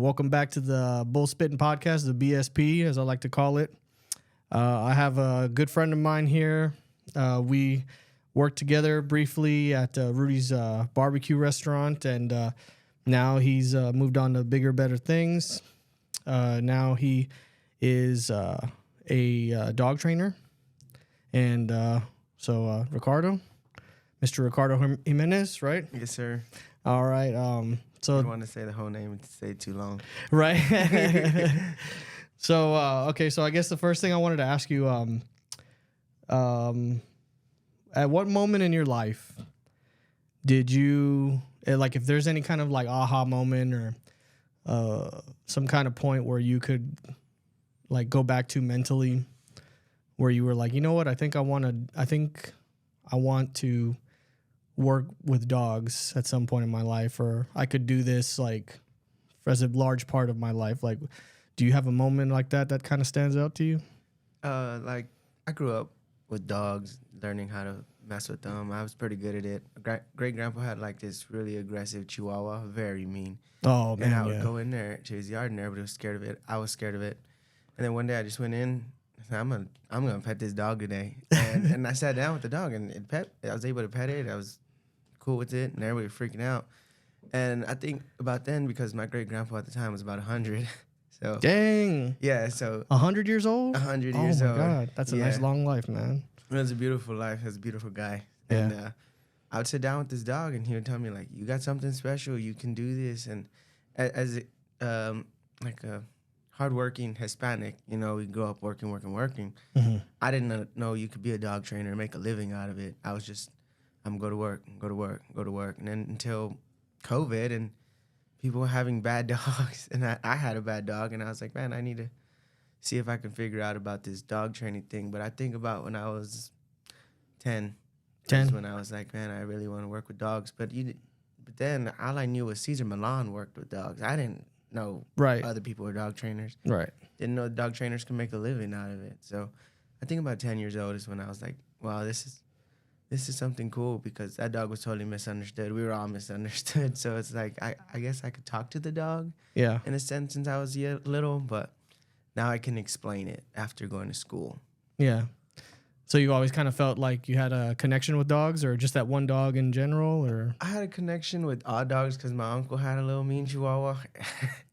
Welcome back to the Bull Spitting Podcast, the BSP, as I like to call it. I have a good friend of mine here. We worked together briefly at Rudy's barbecue restaurant, and now he's moved on to bigger, better things. Now he is a dog trainer. And so Ricardo, Mr. Ricardo Jimenez, right? Yes, sir. All right. I don't want to say the whole name and say it too long. Right. So, okay. So I guess the first thing I wanted to ask you, at what moment in your life did you, like, if there's any kind of like aha moment or some kind of point where you could like go back to mentally where you were like, you know what, I think I want to work with dogs at some point in my life, or I could do this like as a large part of my life. Like, do you have a moment like that kind of stands out to you? Like I grew up with dogs, learning how to mess with them. I was pretty good at it. Great grandpa had like this really aggressive Chihuahua, very mean. Oh man, and I would go in there to his yard, and everybody was scared of it. I was scared of it. And then one day I just went in. I said, I'm gonna pet this dog today. And I sat down with the dog, and I was able to pet it. I was cool with it, and everybody was freaking out. And I think about then, because my great grandpa at the time was about 100. So dang, yeah, so 100 years old. 100 years old. Oh my god, that's a nice long life, man. It was a beautiful life. He was a beautiful guy. Yeah. And I would sit down with this dog, and he would tell me like, "You got something special. You can do this." And as like a hardworking Hispanic, you know, we grew up working. Mm-hmm. I didn't know you could be a dog trainer and make a living out of it. I was just, I'm go to work. And then until COVID and people were having bad dogs, and I had a bad dog, and I was like, man, I need to see if I can figure out about this dog training thing. But I think about when I was 10. That's when I was like, man, I really want to work with dogs. But then all I knew was Cesar Millan worked with dogs. I didn't know other people were dog trainers. Right. Didn't know dog trainers can make a living out of it. So I think about 10 years old is when I was like, wow, this is something cool, because that dog was totally misunderstood. We were all misunderstood. So it's like, I guess I could talk to the dog in a sense since I was little, but now I can explain it after going to school. Yeah. So you always kind of felt like you had a connection with dogs, or just that one dog in general, or? I had a connection with all dogs because my uncle had a little mean Chihuahua.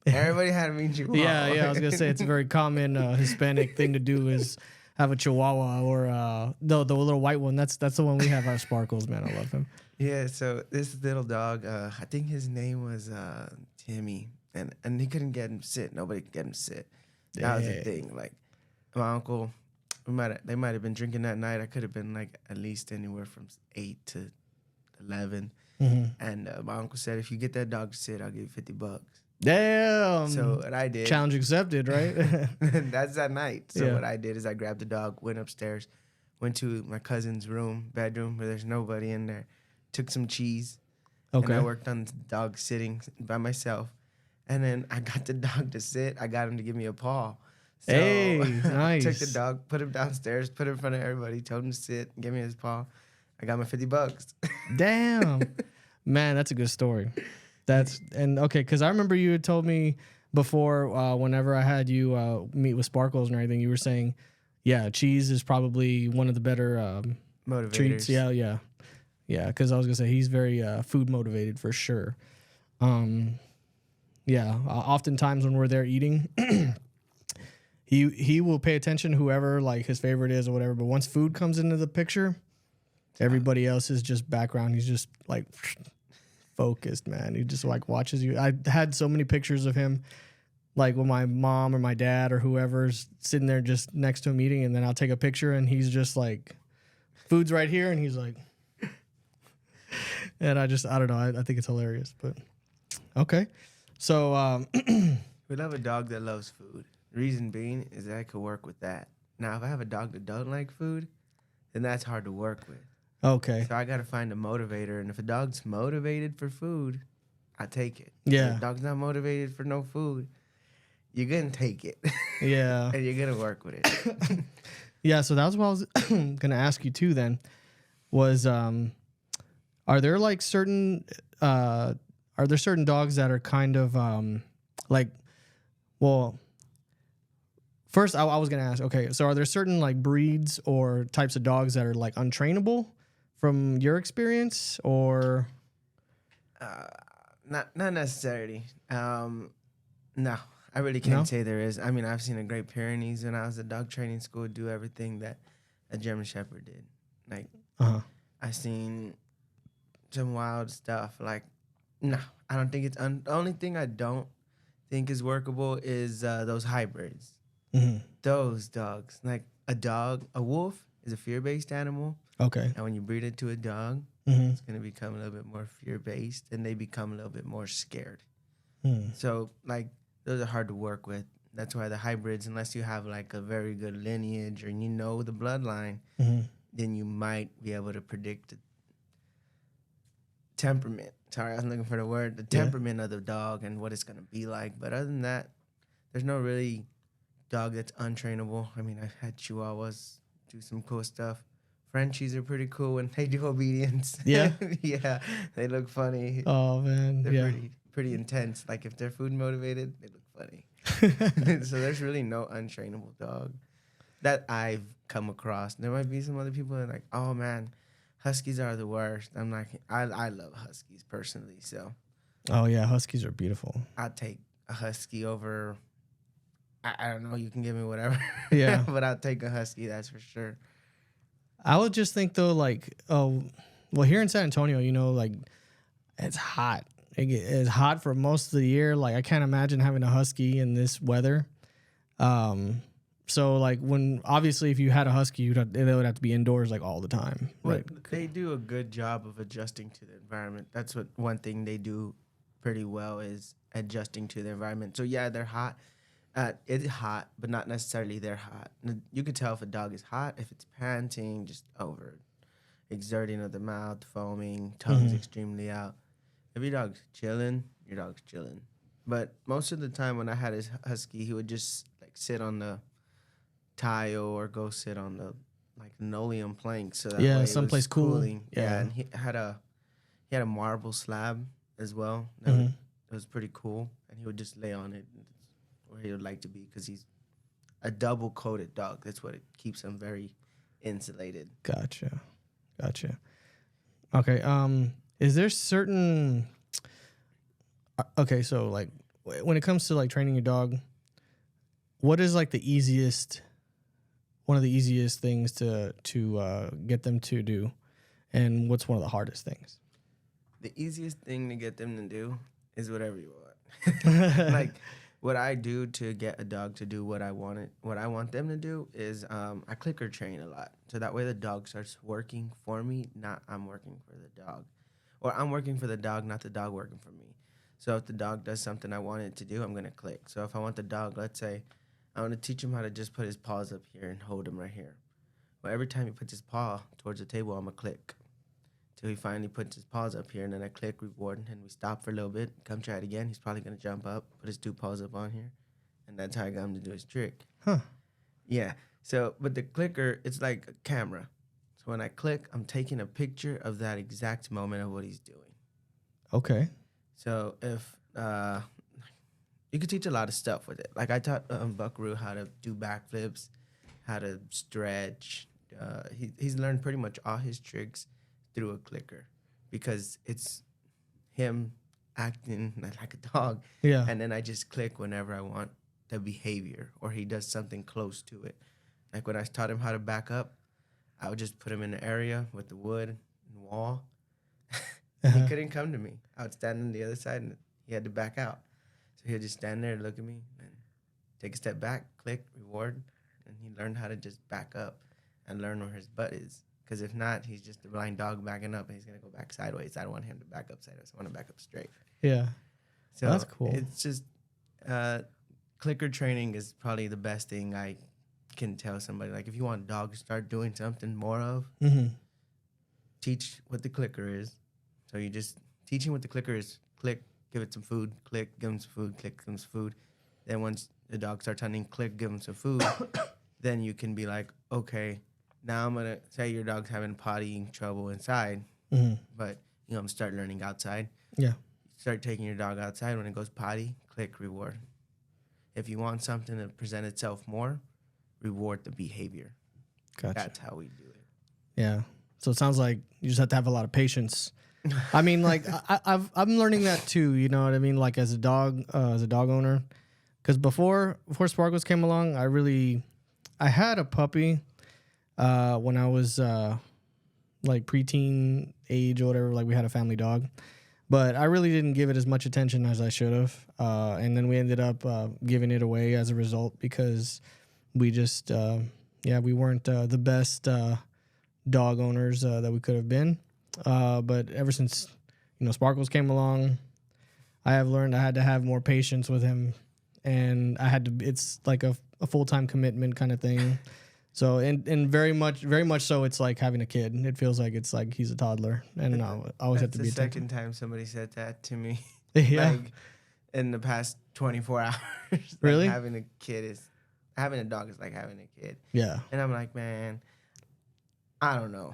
Everybody had a mean Chihuahua. Yeah. I was gonna say it's a very common Hispanic thing to do is have a Chihuahua, or the little white one. That's the one we have. Our Sparkles, man, I love him. Yeah. So this little dog, I think his name was Timmy, and he couldn't get him sit. Nobody could get him sit. That was the thing. Like my uncle. They might have been drinking that night. I could have been like at least anywhere from 8 to 11. Mm-hmm. And my uncle said, if you get that dog to sit, I'll give you $50. Damn. So what I did. Challenge accepted, right? That's that night. So what I did is I grabbed the dog, went upstairs, went to my cousin's bedroom where there's nobody in there, took some cheese. Okay. And I worked on the dog sitting by myself. And then I got the dog to sit. I got him to give me a paw. So hey, nice. I took the dog, put him downstairs, put him in front of everybody, told him to sit, and give me his paw. I got my $50. Damn. Man, that's a good story. Okay, because I remember you had told me before, whenever I had you meet with Sparkles and everything, you were saying, yeah, cheese is probably one of the better motivators. Treats. Yeah, because I was going to say he's very food motivated for sure. Oftentimes when we're there eating, He will pay attention to whoever like his favorite is or whatever. But once food comes into the picture, everybody else is just background. He's just like focused, man. He just like watches you. I had so many pictures of him, like with my mom or my dad or whoever's sitting there just next to him eating, and then I'll take a picture and he's just like, food's right here, and he's like, and I don't know. I think it's hilarious, but okay. So we love a dog that loves food. Reason being is that I could work with that. Now, if I have a dog that doesn't like food, then that's hard to work with. Okay. So I got to find a motivator. And if a dog's motivated for food, I take it. Yeah. If a dog's not motivated for no food, you're going to take it. Yeah. And you're going to work with it. Yeah, so that was what I was going to ask you too then, was are there like certain dogs that are kind of Like, well, first I was gonna ask. Okay, so are there certain like breeds or types of dogs that are like untrainable from your experience, or Uh, not necessarily. No, I really no? can't say there is. I mean, I've seen a Great Pyrenees when I was at dog training school do everything that a German Shepherd did. Like Uh huh. I seen some wild stuff. Like no, I don't think it's. The only thing I don't think is workable is those hybrids. Hmm. Those dogs, like a wolf is a fear-based animal, Okay. and when you breed it to a dog, Hmm. it's gonna become a little bit more fear-based, and they become a little bit more scared. Hmm. So like those are hard to work with. That's why the hybrids, unless you have like a very good lineage or you know the bloodline, Hmm. then you might be able to predict the temperament. Sorry, I was looking for the word. The Yeah. temperament of the dog and what it's gonna be like. But other than that, there's no really dog that's untrainable. I mean, I've had Chihuahuas do some cool stuff. Frenchies are pretty cool when they do obedience. Yeah. Yeah, they look funny. Oh man. They're Yeah. pretty intense. Like if they're food motivated, they look funny. So there's really no untrainable dog that I've come across. There might be some other people that are like, oh man, Huskies are the worst. I'm like, I love Huskies personally, so Oh yeah. Huskies are beautiful. I'd take a Husky over. I don't know. You can give me whatever. Yeah. but I'll take a Husky. That's for sure. I would just think though, like, oh, well, here in San Antonio, you know, like it's hot. It's hot for most of the year. Like I can't imagine having a husky in this weather. So like when obviously if you had a husky, they would have to be indoors like all the time. But Right. they do a good job of adjusting to the environment. That's what one thing they do pretty well is adjusting to the environment. So yeah, they're hot. It's hot, but not necessarily they're hot. You could tell if a dog is hot if it's panting, just over exerting of the mouth, foaming, tongue's extremely out. If your dog's chilling, your dog's chilling. But most of the time when I had his husky, he would just like sit on the tile or go sit on the like linoleum plank, so that Yeah, way someplace it was cool. cooling. Yeah. And he had a marble slab as well. Mhm. It was pretty cool, and he would just lay on it where he would like to be because he's a double coated dog. That's what it keeps him very insulated. Gotcha. Okay. Is there certain? Okay, so like when it comes to like training your dog, what is like one of the easiest things to get them to do, and what's one of the hardest things? The easiest thing to get them to do is whatever you want. Like what I do to get a dog to do what I want them to do is I clicker train a lot. So that way the dog starts working for me, not I'm working for the dog. Or I'm working for the dog, not the dog working for me. So if the dog does something I want it to do, I'm going to click. So if I want the dog, let's say, I want to teach him how to just put his paws up here and hold him right here. Well, every time he puts his paw towards the table, I'm going to click. Till he finally puts his paws up here, and then I click reward, and we stop for a little bit, come try it again. He's probably going to jump up, put his two paws up on here, and that's how I got him to do his trick. Huh. Yeah. So, but the clicker, it's like a camera. So when I click, I'm taking a picture of that exact moment of what he's doing. Okay. So if you could teach a lot of stuff with it. Like I taught Buckaroo how to do backflips, how to stretch. He's learned pretty much all his tricks through a clicker because it's him acting like a dog. Yeah. And then I just click whenever I want the behavior or he does something close to it. Like when I taught him how to back up, I would just put him in an area with the wood and wall. Uh-huh. He couldn't come to me. I would stand on the other side and he had to back out. So he would just stand there and look at me and take a step back, click, reward. And he learned how to just back up and learn where his butt is. Because if not, he's just a blind dog backing up and he's going to go back sideways. I don't want him to back up sideways. I want to back up straight. Yeah. So That's cool. It's just clicker training is probably the best thing I can tell somebody. Like if you want a dog to start doing something more of, Mm-hmm. teach what the clicker is. So you just teaching what the clicker is. Click, give it some food. Click, give him some food. Click, give him some food. Then once the dog starts hunting, click, give him some food. Then you can be like, okay, now I'm gonna say your dog's having potty trouble inside, Mm-hmm. but I'm gonna start learning outside. Yeah. Start taking your dog outside when it goes potty. click reward. If you want something to present itself more, reward the behavior. Gotcha. That's how we do it. Yeah. So it sounds like you just have to have a lot of patience. I mean, like I'm learning that too. You know what I mean? Like as a dog owner, because before Sparkles came along, I had a puppy when I was like preteen age or whatever. Like we had a family dog, but I really didn't give it as much attention as I should have. And then we ended up giving it away as a result because we just we weren't the best dog owners that we could have been. But ever since Sparkles came along, I have learned I had to have more patience with him, and it's like a full-time commitment kind of thing. So and very much so, it's like having a kid. It feels like it's like he's a toddler, and I always have to be attentive. attentive. The second time somebody said that to me. Yeah. Like in the past 24 hours. Like Really? having a dog is like having a kid. Yeah. And I'm like, man, I don't know.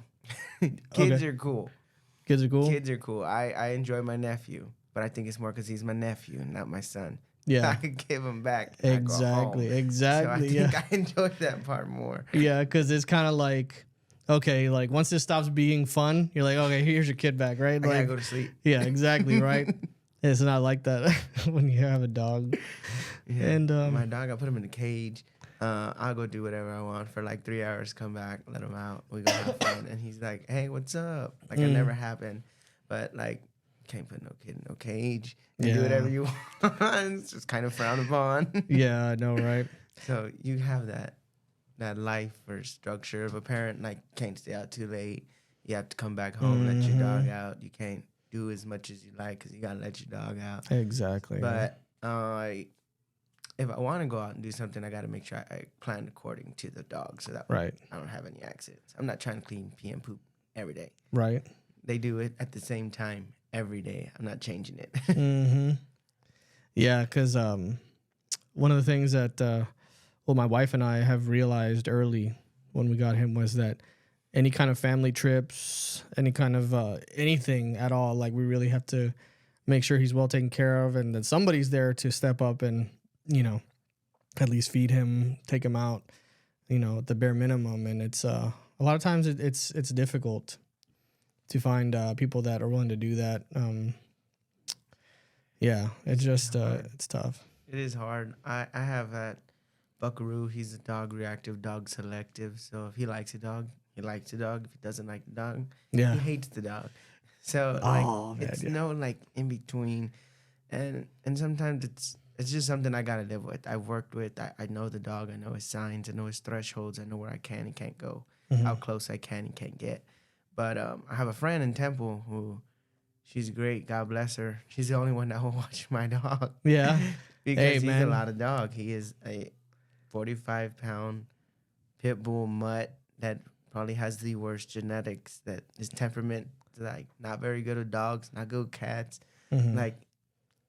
Kids Okay. are cool. Kids are cool. Kids are cool. I enjoy my nephew, but I think it's more because he's my nephew and not my son. Yeah. I could give him back. And I go home. Exactly. So I think Yeah. I enjoy that part more. Yeah, because it's kind of like, okay, like once this stops being fun, you're like, okay, here's your kid back, right? I gotta Like, go to sleep. yeah, exactly, right. It's not like that when you have a dog. Yeah. And my dog, I put him in a cage. I'll go do whatever I want for like 3 hours, come back, let him out. We go have fun. And he's like, hey, what's up? Like, it never happened. But like, can't put no kid in no cage and do whatever you want. It's just kind of frowned upon. Yeah, I know, right? So you have that life or structure of a parent, like, can't stay out too late. You have to come back home, let your dog out. You can't do as much as you like because you got to let your dog out. Exactly. But if I want to go out and do something, I got to make sure I plan according to the dog so that right. I don't have any accidents. I'm not trying to clean pee and poop every day. Right. They do it at the same time every day. I'm not changing it. Mm-hmm. Yeah, because one of the things that, my wife and I have realized early when we got him was that any kind of family trips, any kind of anything at all, like we really have to make sure he's well taken care of and that somebody's there to step up and, at least feed him, take him out, at the bare minimum. And it's a lot of times it's difficult to find people that are willing to do that. It's just it's tough. It is hard. I have that Buckaroo. He's a dog reactive, dog selective. So if he likes a dog, he likes a dog. If he doesn't like the dog, he hates the dog. So no like in between, and sometimes it's just something I gotta live with. I've worked with. I know the dog. I know his signs. I know his thresholds. I know where I can and can't go, how close I can and can't get. But I have a friend in Temple who, she's great. God bless her. She's the only one that will watch my dog. Yeah, because he's a lot of dog. He is a 45-pound pit bull mutt that probably has the worst genetics. That his temperament, like, not very good with dogs, not good with cats. Like,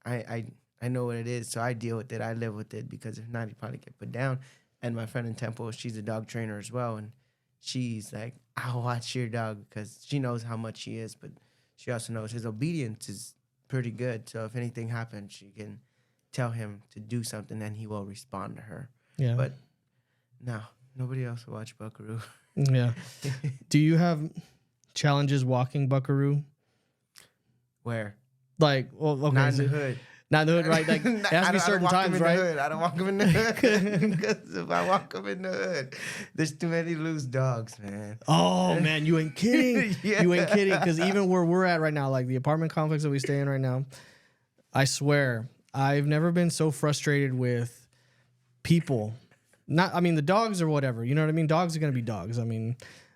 I know what it is, so I deal with it. I live with it because if not, he'd probably get put down. And my friend in Temple, she's a dog trainer as well, and she's like, I'll watch your dog because she knows how much he is, but she also knows his obedience is pretty good. So if anything happens, she can tell him to do something and he will respond to her. Yeah. But no, nobody else will watch Buckaroo. Yeah. Do you have challenges walking Buckaroo? Where? Like, well, okay. Not in the hood. Not in the hood, right? Like, it has to be certain times, right? I don't walk him in the hood. Because if I walk him in the hood, there's too many loose dogs, man. Oh, man, you ain't kidding. Yeah. You ain't kidding. Because even where we're at right now, like the apartment complex that we stay in right now, I swear, I've never been so frustrated with people. The dogs or whatever. You know what I mean? Dogs are going to be dogs.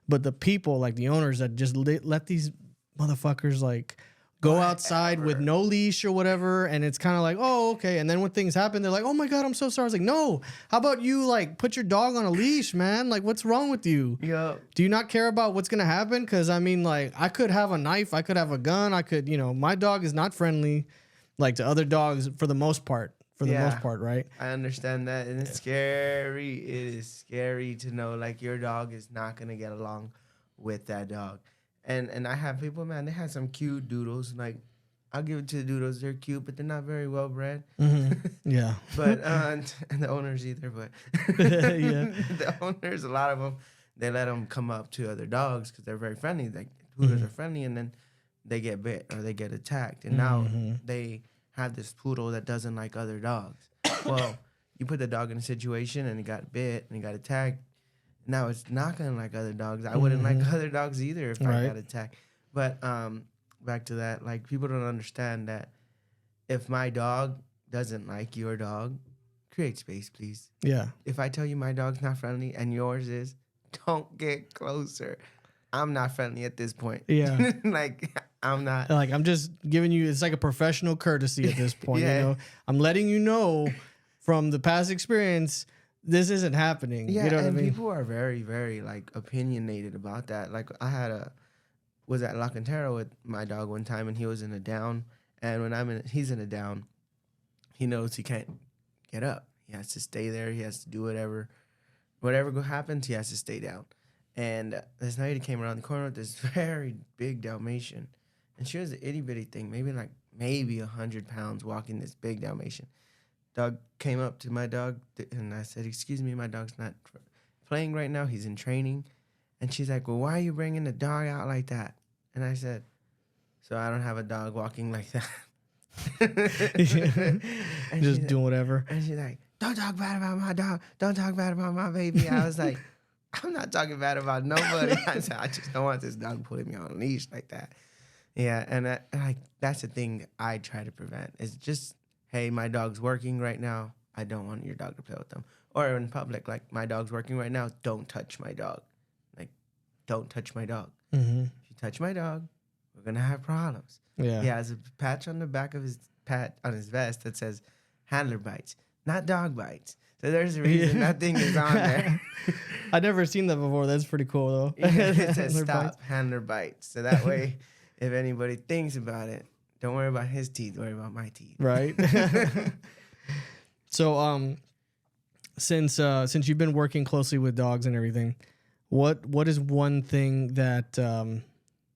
But the people, like the owners that just let these motherfuckers, like, go outside with no leash or whatever, and it's kind of like, oh, okay. And then when things happen, they're like, oh my God, I'm so sorry. I was like, no, how about you, like, put your dog on a leash, man? Like, what's wrong with you? Yeah. Do you not care about what's going to happen? Because, like, I could have a knife. I could have a gun. I could, my dog is not friendly, like, to other dogs for the most part. Right? I understand that. And it's scary. It is scary to know, like, your dog is not going to get along with that dog. And I have people, man, they had some cute doodles, like I'll give it to the doodles. They're cute, but they're not very well bred. Yeah. But and the owners either. But Yeah. the owners, a lot of them, they let them come up to other dogs because they're very friendly. Like poodles are friendly, and then they get bit or they get attacked, and now they have this poodle that doesn't like other dogs. Well, you put the dog in a situation and he got bit and he got attacked. Now it's not gonna like other dogs. I wouldn't like other dogs either if I got attacked. But back to that, like people don't understand that if my dog doesn't like your dog, create space, please. Yeah. If I tell you my dog's not friendly and yours is, don't get closer. I'm not friendly at this point. Yeah. Like I'm not. Like I'm just giving you, it's like a professional courtesy at this point. Yeah. You know, I'm letting you know from the past experience, this isn't happening. Yeah, You know what I and mean? people are very, very like opinionated about that. Like I was at La Cantera with my dog one time, and he was in a down. And when he's in a down, he knows he can't get up. He has to stay there. He has to do whatever happens. He has to stay down. And this night he came around the corner with this very big Dalmatian, and she was an itty bitty thing, maybe 100 pounds, walking this big Dalmatian. Dog came up to my dog, and I said, "Excuse me, my dog's not playing right now. He's in training." And she's like, "Well, why are you bringing the dog out like that?" And I said, "So I don't have a dog walking like that." And Just doing whatever. And she's like, "Don't talk bad about my dog. Don't talk bad about my baby." I was like, "I'm not talking bad about nobody." I said, "I just don't want this dog putting me on a leash like that." Yeah, and like that's the thing I try to prevent. Is just, hey, my dog's working right now. I don't want your dog to play with them. Or in public, like my dog's working right now. Don't touch my dog. Like, don't touch my dog. If you touch my dog, we're gonna have problems. Yeah. He has a patch on the back of his vest that says handler bites, not dog bites. So there's a reason that thing is on there. I've never seen that before. That's pretty cool though. Yeah, it says Handler stop bites. handler bites. So that way, if anybody thinks about it, don't worry about his teeth. Worry about my teeth. Right. So since you've been working closely with dogs and everything, what is one thing that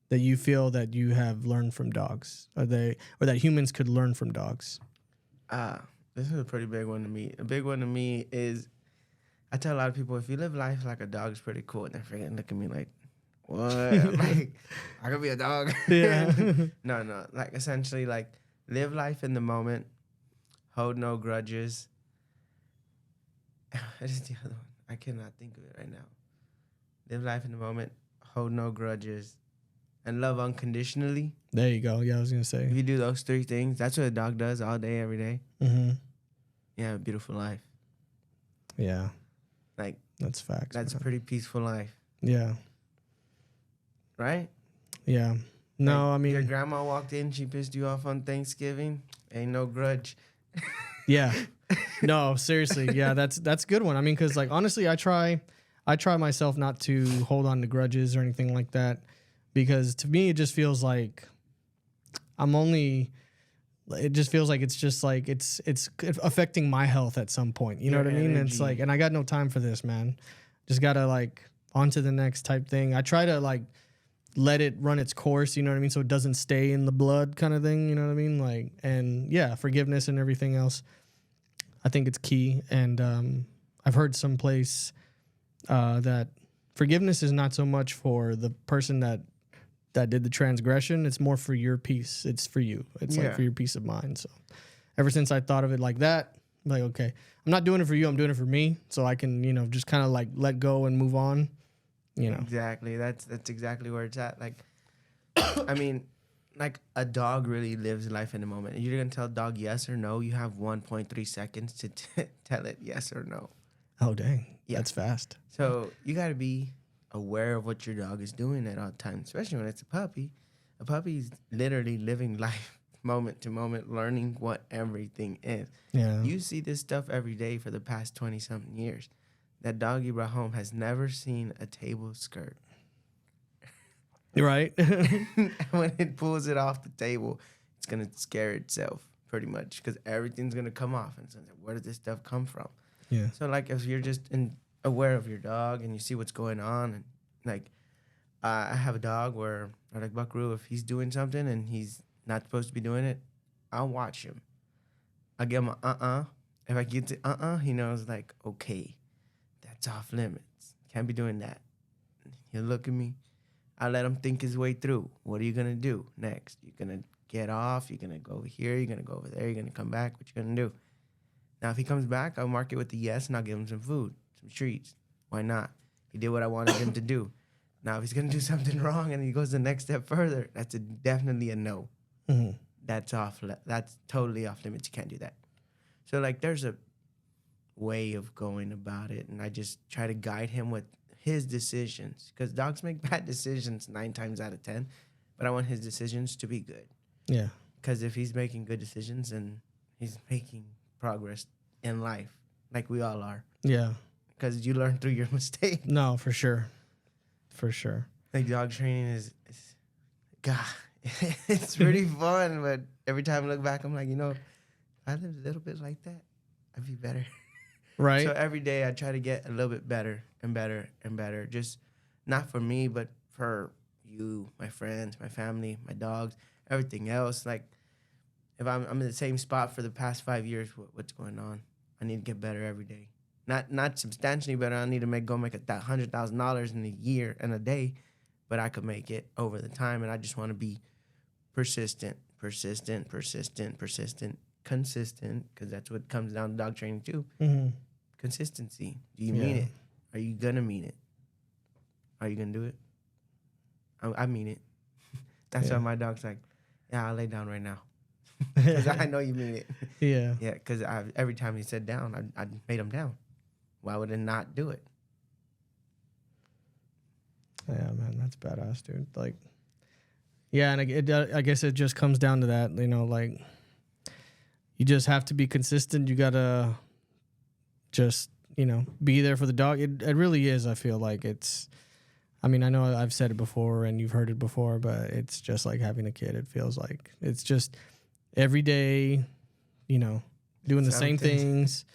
that you feel that you have learned from dogs, or that humans could learn from dogs? This is a pretty big one to me. A big one to me is, I tell a lot of people, if you live life like a dog, it's pretty cool. And they're freaking look at me like, what? Like, I could be a dog. Yeah. No. Like, essentially, like, live life in the moment. Hold no grudges. What is the other one? I cannot think of it right now. Live life in the moment. Hold no grudges. And love unconditionally. There you go. Yeah, I was gonna If say. you do those three things, that's what a dog does all day, every day. Mm-hmm. You have a beautiful life. Yeah, Like, that's facts. that's a man. pretty peaceful life, Yeah, right? yeah. No, Like, I mean, your grandma walked in, she pissed you off on Thanksgiving. Ain't no grudge. yeah. No, seriously. Yeah, that's a good one. I mean, because like honestly, I try myself not to hold on to grudges or anything like that, because to me it just feels like it just feels like it's just like it's affecting my health at some point. You know Your what I mean? And it's energy. like, and I got no time for this, man. Just gotta like on to the next type thing. I try to like let it run its course, you know what I mean? So it doesn't stay in the blood kind of thing, you know what I mean? Like, and yeah, forgiveness and everything else. I think it's key. And I've heard someplace that forgiveness is not so much for the person that did the transgression. It's more for your peace. It's for you. It's like Yeah. for your peace of mind. So ever since I thought of it like that, I'm like, okay, I'm not doing it for you. I'm doing it for me. So I can, you know, just kind of like let go and move on, you know? Exactly. That's exactly where it's at. Like, I mean, like a dog really lives life in the moment. You're gonna tell a dog yes or no. You have 1.3 seconds to tell it yes or no. Oh, dang. Yeah. That's fast. So you gotta be aware of what your dog is doing at all times, especially when it's a puppy. A puppy's literally living life moment to moment, learning what everything is. Yeah. You see this stuff every day for the past 20-something years. That dog you brought home has never seen a table skirt. Right. When it pulls it off the table, it's going to scare itself pretty much because everything's going to come off. And it's like, where did this stuff come from? Yeah. So, like, if you're just aware of your dog and you see what's going on, and like, I have a dog where, or like Buckaroo, if he's doing something and he's not supposed to be doing it, I'll watch him. I'll give him a If I get to he knows like, okay, that's off limits. Can't be doing that. He'll look at me. I let him think his way through. What are you gonna do next? You're gonna get off. You're gonna go over here. You're gonna go over there. You're gonna come back. What you gonna do? Now, if he comes back, I'll mark it with a yes, and I'll give him some food, some treats. Why not? He did what I wanted him to do. Now, if he's gonna do something wrong and he goes the next step further, that's definitely a no. Mm-hmm. That's off. That's totally off limits. You can't do that. So, like, there's a way of going about it, and I just try to guide him with his decisions, because dogs make bad decisions 9 times out of 10, but I want his decisions to be good. Yeah. Because if he's making good decisions, then he's making progress in life, like we all are. Yeah. Because you learn through your mistakes. No, for sure. For sure. Like, dog training is God, it's pretty fun, but every time I look back, I'm like, if I lived a little bit like that, I'd be better. Right. So every day I try to get a little bit better and better and better. Just not for me, but for you, my friends, my family, my dogs, everything else. Like, if I'm in the same spot for the past 5 years, what's going on? I need to get better every day. Not substantially better. I need to go make $100,000 in a year and a day, but I could make it over the time. And I just want to be persistent, consistent, because that's what comes down to dog training too. Mm-hmm. Consistency. Do you mean it? Are you gonna mean it? Are you gonna do it? I mean it. That's why my dog's like, yeah, I'll lay down right now, because I know you mean it. Yeah. Yeah, because every time he said down, I made him down. Why would I not do it? Yeah, man, that's badass, dude. Like, yeah, and I guess it just comes down to that, like, you just have to be consistent. You gotta just, be there for the dog. It really is. I feel like I know I've said it before and you've heard it before, but it's just like having a kid. It feels like it's just every day, doing the same things.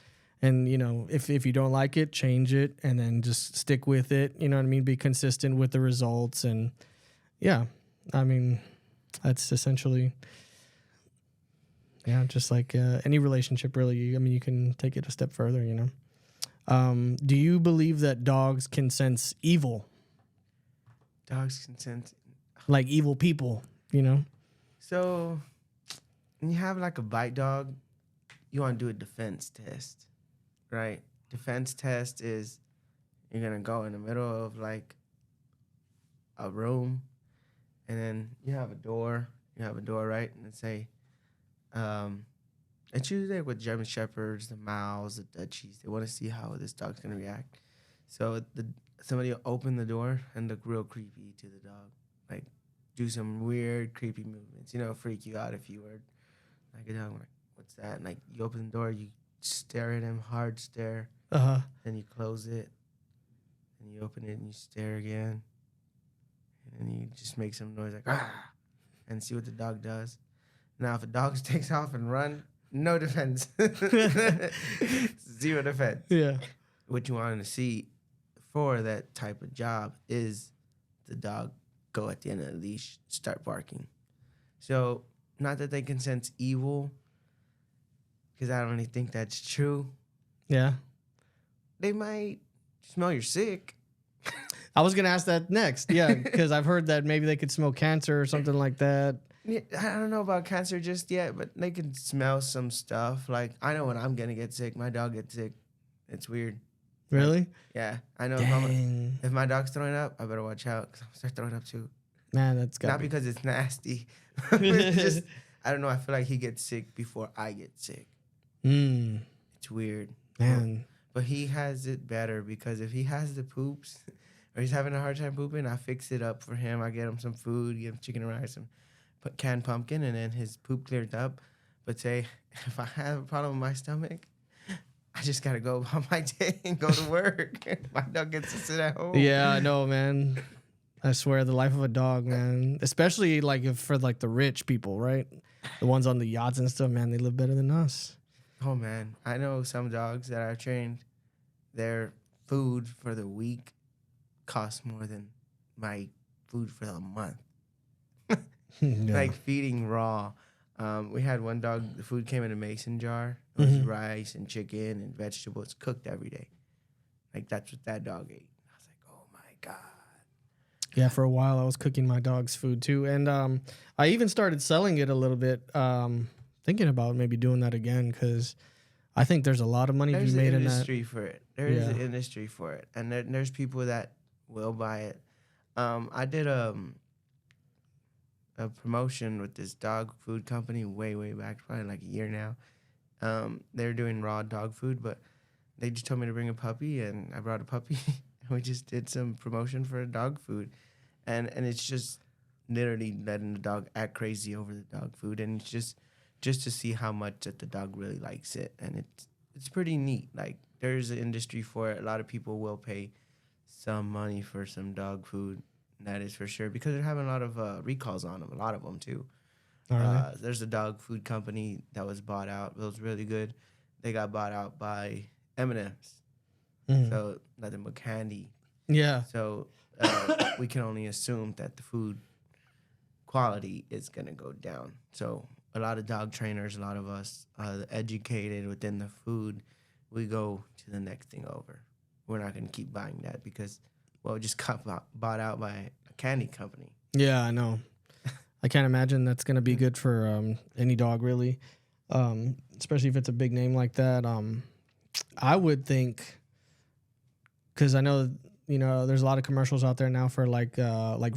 And, if you don't like it, change it and then just stick with it. You know what I mean? Be consistent with the results. And yeah, that's essentially, just like any relationship, really. You can take it a step further, Do you believe that dogs can sense evil? Dogs can sense. Like evil people, So when you have like a bite dog, you want to do a defense test, right? Defense test is you're going to go in the middle of like a room, and then you have a door, right? And say, it's usually with German Shepherds, the Mals, the Dutchies. They want to see how this dog's going to react. So somebody will open the door and look real creepy to the dog. Like, do some weird, creepy movements. Freak you out if you were like a dog. Like, what's that? And, like, you open the door, you stare at him, hard stare. Uh-huh. Then you close it. And you open it and you stare again. And then you just make some noise like, ah, and see what the dog does. Now, if a dog takes off and run, no defense. 0 defense. Yeah. What you want to see for that type of job is the dog go at the end of the leash, start barking. So, not that they can sense evil, because I don't really think that's true. Yeah. They might smell you're sick. I was going to ask that next. Yeah, because I've heard that maybe they could smell cancer or something like that. Yeah, I don't know about cancer just yet, but they can smell some stuff. Like, I know when I'm going to get sick, my dog gets sick. It's weird. Really? Like, yeah. I know if my dog's throwing up, I better watch out, because I'm going to start throwing up too. Man, that's got Not because it's nasty. It's just, I don't know. I feel like he gets sick before I get sick. It's weird. Man. But he has it better, because if he has the poops or he's having a hard time pooping, I fix it up for him. I get him some food, get him chicken and rice, and canned pumpkin, and then his poop cleared up. But say, if I have a problem with my stomach, I just got to go about my day and go to work. My dog gets to sit at home. Yeah, I know, man. I swear, the life of a dog, man. Especially for the rich people, right? The ones on the yachts and stuff, man, they live better than us. Oh, man. I know some dogs that I've trained, their food for the week costs more than my food for the month. Yeah. like feeding raw. We had one dog. The food came in a mason jar. It was rice and chicken and vegetables cooked every day. Like that's what that dog ate. I was like, oh my god. Yeah, for a while I was cooking my dog's food too, and I even started selling it a little bit. Thinking about maybe doing that again because I think there's a lot of money to be There's an made in that. industry for it. There is Yeah. an industry for it, and there's people that will buy it. I did a promotion with this dog food company way back, probably like a year now. They're doing raw dog food, but they just told me to bring a puppy, and I brought a puppy. And we just did some promotion for dog food, and it's just literally letting the dog act crazy over the dog food, and it's just to see how much that the dog really likes it, and it's pretty neat. Like there's an industry for it. A lot of people will pay some money for some dog food. That is for sure because they're having a lot of recalls on them. A lot of them too. Are There's a dog food company that was bought out. It was really good. They got bought out by M&M's, they? Mhm. so nothing but candy. Yeah. So we can only assume that the food quality is gonna go down. So a lot of dog trainers, a lot of us educated within the food, we go to the next thing over. We're not gonna keep buying that because well, it just got bought out by a candy company. Yeah, I know. I can't imagine that's gonna be good for any dog really, especially if it's a big name like that. I would think because I know there's a lot of commercials out there now for like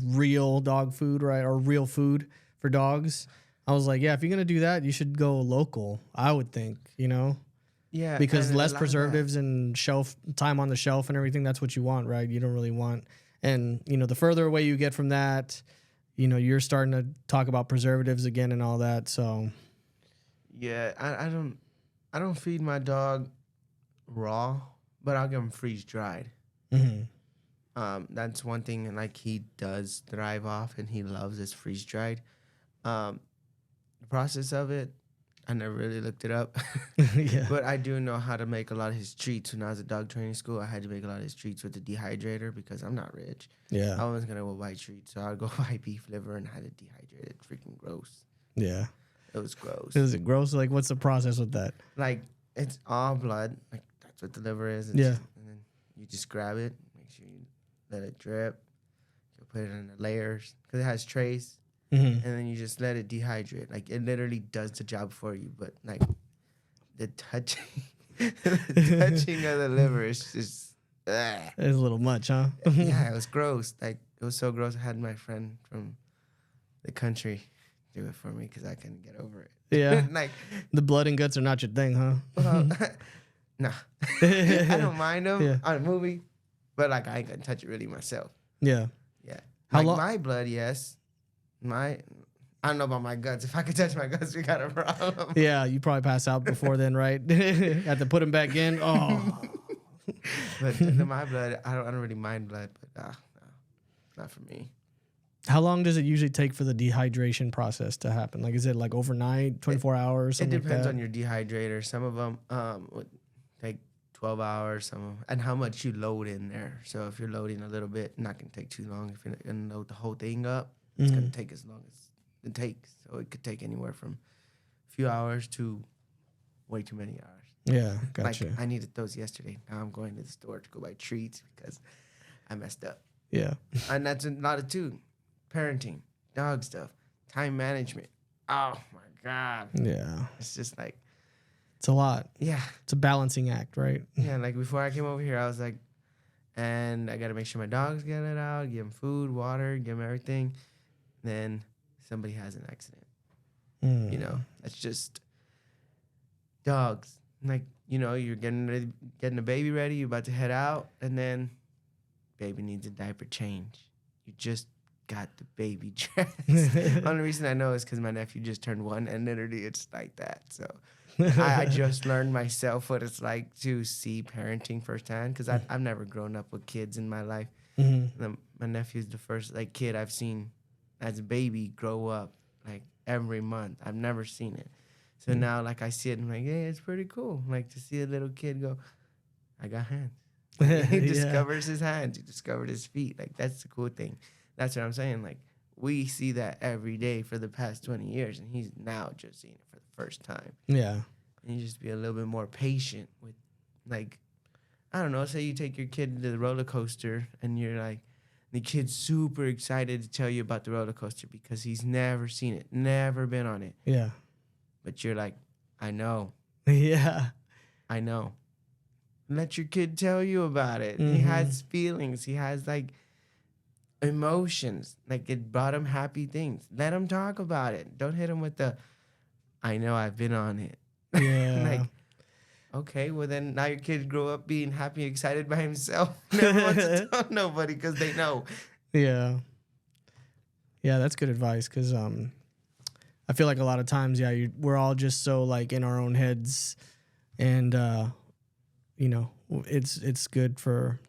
real dog food, right, or real food for dogs. I was like, yeah, if you're gonna do that, you should go local. I would think, Yeah, because and a less lot of that- preservatives and shelf time on the shelf and everything. That's what you want, right? You don't really want, and the further away you get from that, you're starting to talk about preservatives again and all that. So Yeah, I don't feed my dog raw, but I'll give him freeze dried. mhm. That's one thing, and like he does thrive off, and he loves his freeze dried. The process of it, I never really looked it up, Yeah, but I do know how to make a lot of his treats. When I was at dog training school, I had to make a lot of his treats with the dehydrator because I'm not rich. yeah, I was gonna go buy treats, so I'd go buy beef liver and had it dehydrated. Freaking gross. yeah. It was gross. Is it gross? Like, what's the process with that? Like it's all blood. Like that's what the liver is. Yeah. And then you just grab it, make sure you let it drip. You put it in the layers because it has trace, Mm-hmm. and then you just let it dehydrate. Like it literally does the job for you. But like the touching, the touching of the liver is just. Ugh. It's a little much, huh? Yeah, it was gross. Like it was so gross. I had my friend from the country do it for me because I couldn't get over it. Yeah. Like, The blood and guts are not your thing, huh? well, nah, I don't mind them Yeah. on a movie, but like I ain't gonna touch it really myself. Yeah. Yeah, How like long- my blood, yes. I don't know about my guts. If I could touch my guts, we got a problem. Yeah, you probably pass out before then, right? Have to put them back in. Oh. But my blood, I don't really mind blood, but no, not for me. How long does it usually take for the dehydration process to happen? Like, is it like overnight, 24 hours, It something depends like on that? your dehydrator. Some of them would take 12 hours, some of 'em, and how much you load in there. So if you're loading a little bit, not gonna take too long. If you're gonna load the whole thing up, it's gonna Mhm. take as long as it takes. So it could take anywhere from a few hours to way too many hours. Yeah, gotcha. Like I needed those yesterday. Now I'm going to the store to go buy treats because I messed up. Yeah. And that's a lot of too. Parenting, dog stuff, time management. Oh my God. Yeah. It's just like, It's a lot. yeah. It's a balancing act, right? Yeah, like before I came over here, I was like, and I got to make sure my dogs get it out, give them food, water, give them everything. Then somebody has an accident. Mm. You know, that's just dogs. Like, you're getting a baby ready, you're about to head out, and then baby needs a diaper change. You just got the baby dressed. Only reason I know is because my nephew just turned 1, and literally it's like that. So I just learned myself what it's like to see parenting firsthand because I've never grown up with kids in my life. Mhm. My nephew's the first kid I've seen as a baby grow up like every month. I've never seen it. So now I see it and I'm like, hey, it's pretty cool. Like to see a little kid go, I got hands. He Yeah. discovers his hands. He discovered his feet. Like that's the cool thing. That's what I'm saying. Like we see that every day for the past 20 years, and he's now just seeing it for the first time. Yeah. And you just be a little bit more patient with, like, I don't know, say you take your kid to the roller coaster and you're like, the kid's super excited to tell you about the roller coaster because he's never seen it, never been on it. Yeah. But you're like, I know, Yeah. I know. Let your kid tell you about it. He has feelings. He has, like, emotions. Like, it brought him happy things. Let him talk about it. Don't hit him with the, I know, I've been on it. Yeah. Like, okay, well then now your kid grow up being happy and excited by himself. Never wants to tell nobody because they know. Yeah. Yeah, that's good advice because I feel like a lot of times, we're all just so like in our own heads, and you know, it's good for,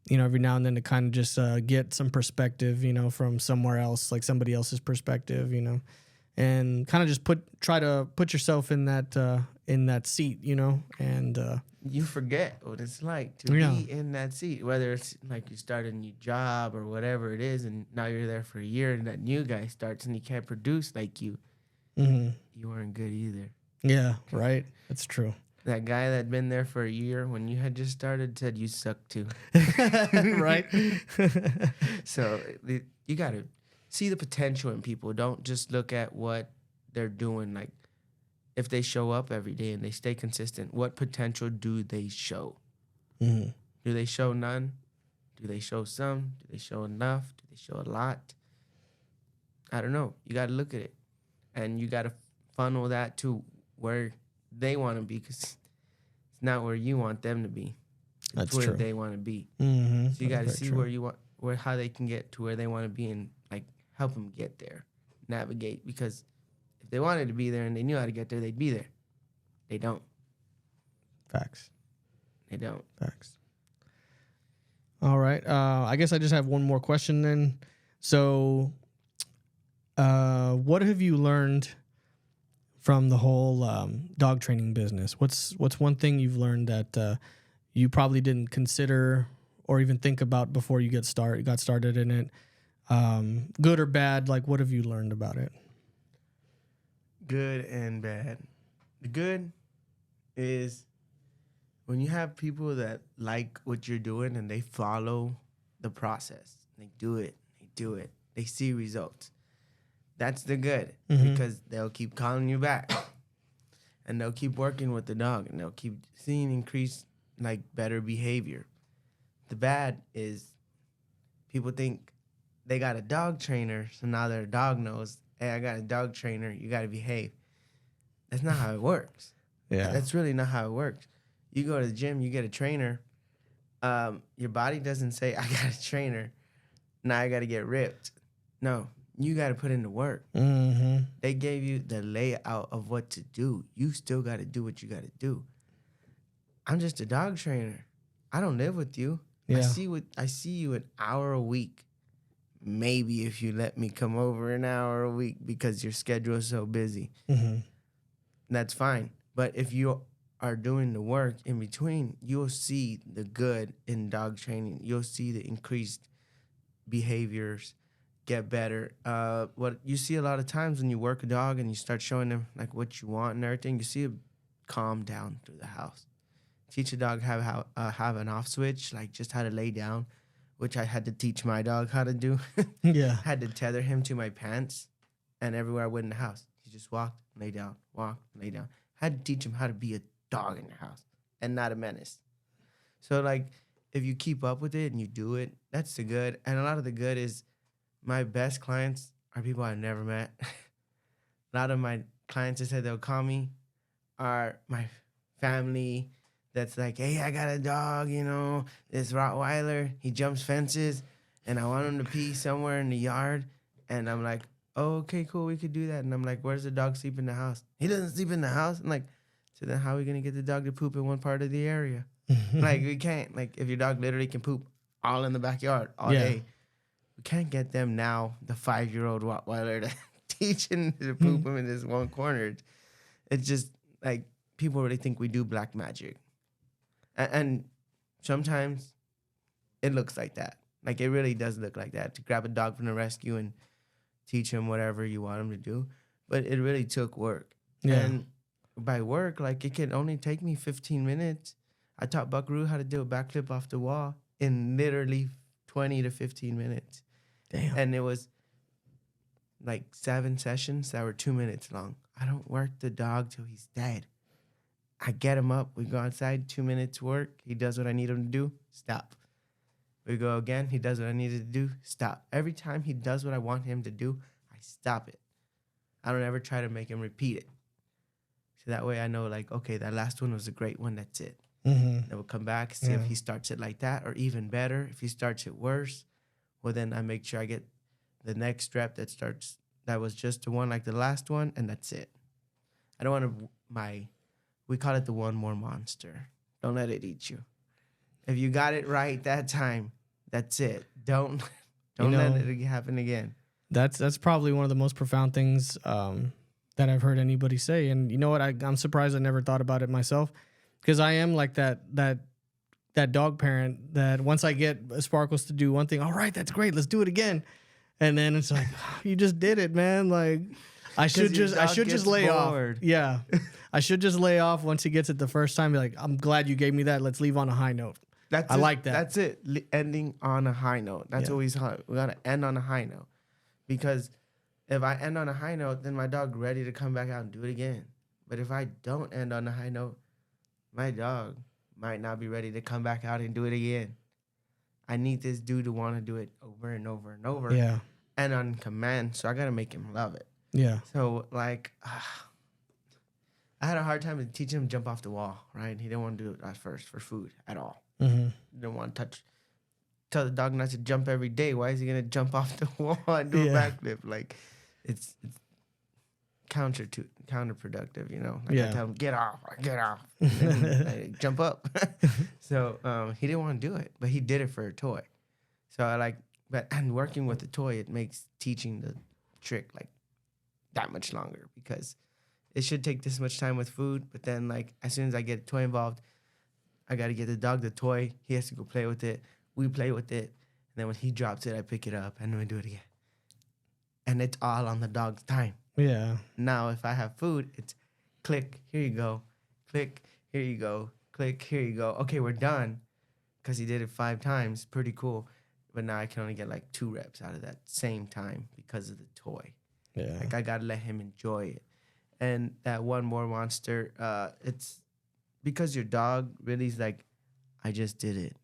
you know, every now and then to kind of just get some perspective, you know, from somewhere else, like somebody else's perspective, you know, and kind of just try to put yourself in that seat, you know, and You forget what it's like to be in that seat, whether it's like you start a new job or whatever it is, and now you're there for a year, and that new guy starts and he can't produce like you. You weren't good either. Yeah, right. That's true. That guy that been there for a year when you had just started said you suck too. Right. So you got to see the potential in people. Don't just look at what they're doing. Like, if they show up every day and they stay consistent, what potential do they show? Do they show none? Do they show some? Do they show enough? Do they show a lot? I don't know. You got to look at it. And you got to funnel that to where they want to be, because it's not where you want them to be. It's That's where true. they want to be. So You got to see where you want, how they can get to where they want to be, and like help them get there, navigate. Because if they wanted to be there and they knew how to get there, they'd be there. They don't. Facts. They don't. Facts. All right. I guess I just have one more question then. So, what have you learned from the whole dog training business? What's one thing you've learned that you probably didn't consider or even think about before you got started in it? Good or bad? Like, what have you learned about it? Good and bad. The good is when you have people that like what you're doing and they follow the process. They do it. They see results. That's the good, because they'll keep calling you back, and they'll keep working with the dog, and they'll keep seeing increased, like, better behavior. The bad is people think they got a dog trainer, so now their dog knows, hey, I got a dog trainer, you got to behave. That's not how it works. Yeah. That's really not how it works. You go to the gym, you get a trainer. Your body doesn't say, I got a trainer, now I got to get ripped. No, you got to put in the work. They gave you the layout of what to do. You still got to do what you got to do. I'm just a dog trainer. I don't live with you. Yeah. I see you an hour a week. Maybe if you let me come over an hour a week because your schedule is so busy. That's fine. But if you are doing the work in between, you'll see the good in dog training. You'll see the increased behaviors get better. What you see a lot of times when you work a dog and you start showing them like what you want and everything, you see it calm down through the house. Teach a dog how have an off switch, like just how to lay down, which I had to teach my dog how to do. Yeah. Had to tether him to my pants, and everywhere I went in the house, he just walked, lay down, walked, lay down. Had to teach him how to be a dog in your house and not a menace. So, like, if you keep up with it and you do it, that's the good. And a lot of the good is my best clients are people I've never met. A lot of my clients that said they'll call me are my family that's like, hey, I got a dog, you know, this Rottweiler. He jumps fences, and I want him to pee somewhere in the yard. And I'm like, oh, okay, cool, we could do that. And I'm like, where's the dog sleep in the house? He doesn't sleep in the house. I'm like, so then how are we going to get the dog to poop in one part of the area? Like, we can't. Like, if your dog literally can poop all in the backyard all day, we can't get them now, the 5-year-old Rottweiler, to teach him to poop him in this one corner. It's just, like, people really think we do black magic. And sometimes it looks like that. Like, it really does look like that. To grab a dog from the rescue and teach him whatever you want him to do. But it really took work. Yeah. And by work, like it can only take me 15 minutes. I taught Buckaroo how to do a backflip off the wall in literally 20 to 15 minutes. Damn. And it was like 7 sessions that were 2 minutes long. I don't work the dog till he's dead. I get him up. We go outside, 2 minutes work. He does what I need him to do. Stop. We go again. He does what I needed to do. Stop. Every time he does what I want him to do, I stop it. I don't ever try to make him repeat it. So that way I know, like, okay, that last one was a great one. That's it. Mm-hmm. Then we'll come back, see if he starts it like that, or even better, if he starts it worse. Well, then I make sure I get the next rep that was just the one like the last one, and that's it. I don't want we call it the one more monster. Don't let it eat you. If you got it right that time, that's it. Don't let it happen again. That's probably one of the most profound things that I've heard anybody say. And you know what? I'm surprised I never thought about it myself, because I am like that dog parent that once I get Sparkles to do one thing, all right, that's great, let's do it again. And then it's like, you just did it, man. Like I should just lay bored. off. Yeah. I should just lay off once he gets it the first time. Be like, I'm glad you gave me that. Let's leave on a high note. I like that. That's it. Ending on a high note. That's always hard. We gotta end on a high note, because if I end on a high note, then my dog ready to come back out and do it again. But if I don't end on a high note, my dog might not be ready to come back out and do it again. I need this dude to want to do it over and over and over. Yeah. And on command, so I gotta make him love it. Yeah. So like, I had a hard time teaching him to jump off the wall. Right? He didn't want to do it at first for food at all. Mm-hmm. He didn't want to tell the dog not to jump every day. Why is he gonna jump off the wall and do a backflip? Like, it's counterproductive, you know. Like I tell him, get off, and then I jump up. So he didn't want to do it, but he did it for a toy. So and working with the toy, it makes teaching the trick like that much longer, because it should take this much time with food, but then like as soon as I get a toy involved, I got to get the dog the toy. He has to go play with it. We play with it, and then when he drops it, I pick it up and then we do it again. And it's all on the dog's time. Yeah. Now, if I have food, it's click, here you go. Click, here you go. Click, here you go. Okay, we're done, because he did it 5 times. Pretty cool. But now I can only get like 2 reps out of that same time because of the toy. Yeah. Like I got to let him enjoy it. And that one more monster, it's because your dog really is like, I just did it.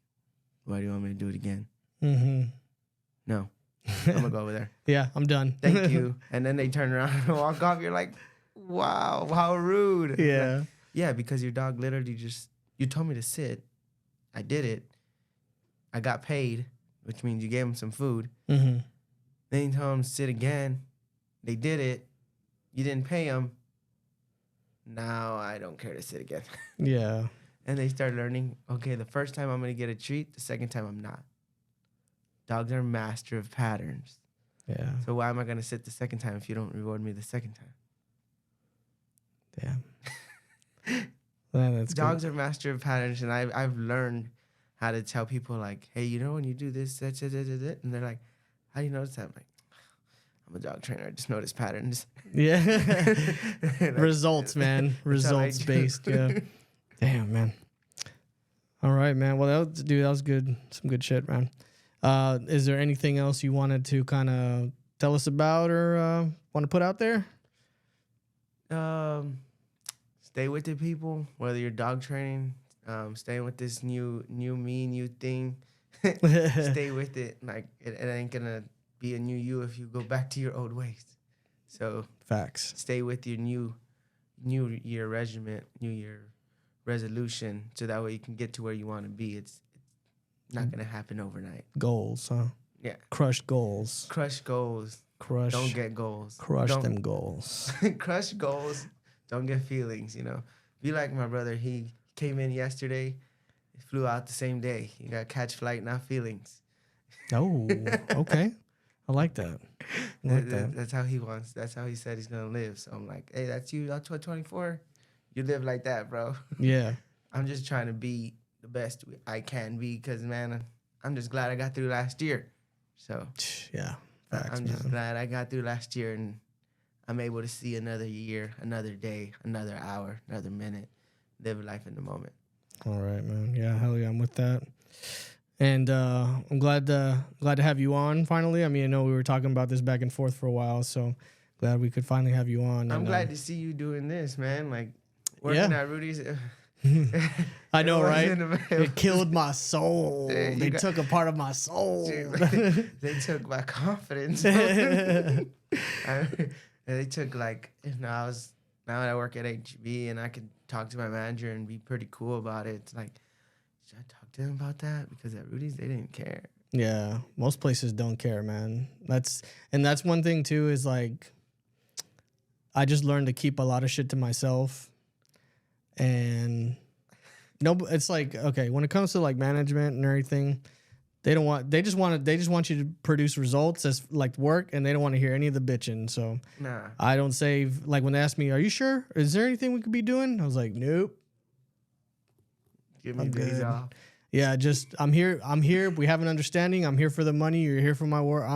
Why do you want me to do it again? Mm-hmm. No. I'm going to go over there. Yeah, I'm done. Thank you. And then they turn around and walk off. You're like, wow, how rude. Yeah. Like, yeah, because your dog literally you told me to sit. I did it. I got paid, which means you gave him some food. Mm-hmm. Then you told him to sit again. They did it. You didn't pay them. Now I don't care to sit again. Yeah. And they start learning, okay, the first time I'm going to get a treat, the second time I'm not. Dogs are master of patterns. Yeah. So why am I going to sit the second time if you don't reward me the second time? Yeah. Well, that's Dogs are master of patterns, and I've learned how to tell people, like, hey, you know when you do this, that, and they're like, how do you notice that? I'm like, I'm a dog trainer. I just notice patterns. Yeah. Like, Results, man. Results based. Yeah. Damn, man. All right, man. Well, that was good. Some good shit, man. Is there anything else you wanted to kind of tell us about or want to put out there? Stay with the people, whether you're dog training, staying with this new thing. Stay with it. Like it ain't gonna be a new you if you go back to your old ways. So Facts. stay with your new year regiment, new year resolution, so that way you can get to where you want to be. It's not gonna happen overnight. Goals, huh? Yeah. Crushed goals. Crush goals. Crush. Don't get goals. Crush them goals. Crush goals. Don't get feelings, you know. Be like my brother. He came in yesterday. He flew out the same day. He got catch flight, not feelings. Oh, okay. I like that. That's how he wants. That's how he said he's going to live. So I'm like, hey, that's you. That's 24. You live like that, bro. Yeah. I'm just trying to be the best I can be because, man, I'm just glad I got through last year. So. Yeah. Facts, I'm just man. glad I got through last year and I'm able to see another year, another day, another hour, another minute, live life in the moment. All right, man. Yeah, hell yeah, I'm with that. And I'm glad to have you on finally. I mean, I know we were talking about this back and forth for a while, so glad we could finally have you on. I'm and, glad to see you doing this, man. Like working Yeah. at Rudy's. I know, right? It It killed my soul. Yeah, They took a part of my soul. they took my confidence. They took like, now I work at HB and I could talk to my manager and be pretty cool about it. It's like, should I talk to him about that? Because at Rudy's they didn't care. Yeah, most places don't care, man. That's one thing too, is like I just learned to keep a lot of shit to myself. And no, it's like, okay, when it comes to like management and everything, they just want you to produce results as like work, and they don't want to hear any of the bitching. So Nah. I don't say, like, when they ask me, "Are you sure? Is there anything we could be doing?" I was like, "Nope." Give me I'm days good. off. Yeah, just I'm here. We have an understanding. I'm here for the money. You're here for my work.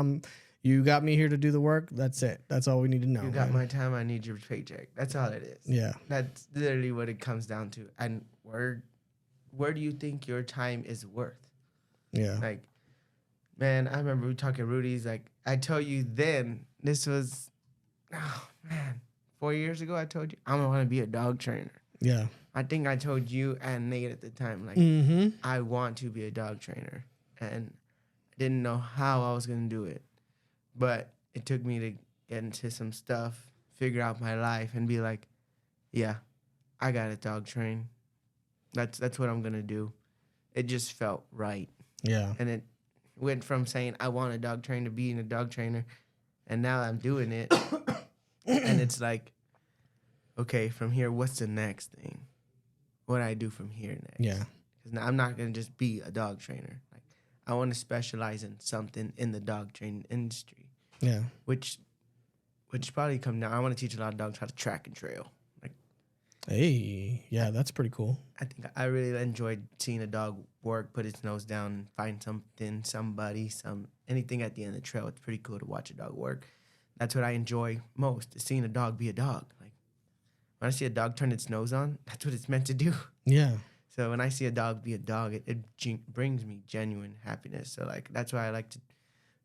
You got me here to do the work. That's it. That's all we need to know. You got man. my time. I need your paycheck. That's all it is. Yeah. That's literally what it comes down to. And where do you think your time is worth? Yeah. Like, man, I remember we talking Rudy's. Like, I told you then, this was, 4 years ago, I told you, I want to be a dog trainer. Yeah. I think I told you and Nate at the time, like, Mm-hmm. I want to be a dog trainer. And I didn't know how I was going to do it. But it took me to get into some stuff, figure out my life, and be like, yeah, I got to dog train. That's what I'm going to do. It just felt right. Yeah. And it went from saying I want a dog trainer to being a dog trainer, and now I'm doing it. And it's like, okay, from here, what's the next thing? What do I do from here next? Yeah. Because now I'm not gonna just be a dog trainer. Like, I want to specialize in something in the dog training industry, Yeah. which probably come down. I want to teach a lot of dogs how to track and trail. Hey. Yeah, that's pretty cool. I think I really enjoyed seeing a dog work, put its nose down, and find something, somebody, anything at the end of the trail. It's pretty cool to watch a dog work. That's what I enjoy most, is seeing a dog be a dog. Like, when I see a dog turn its nose on, that's what it's meant to do. Yeah. So when I see a dog be a dog, it brings me genuine happiness. So, like, that's why I like to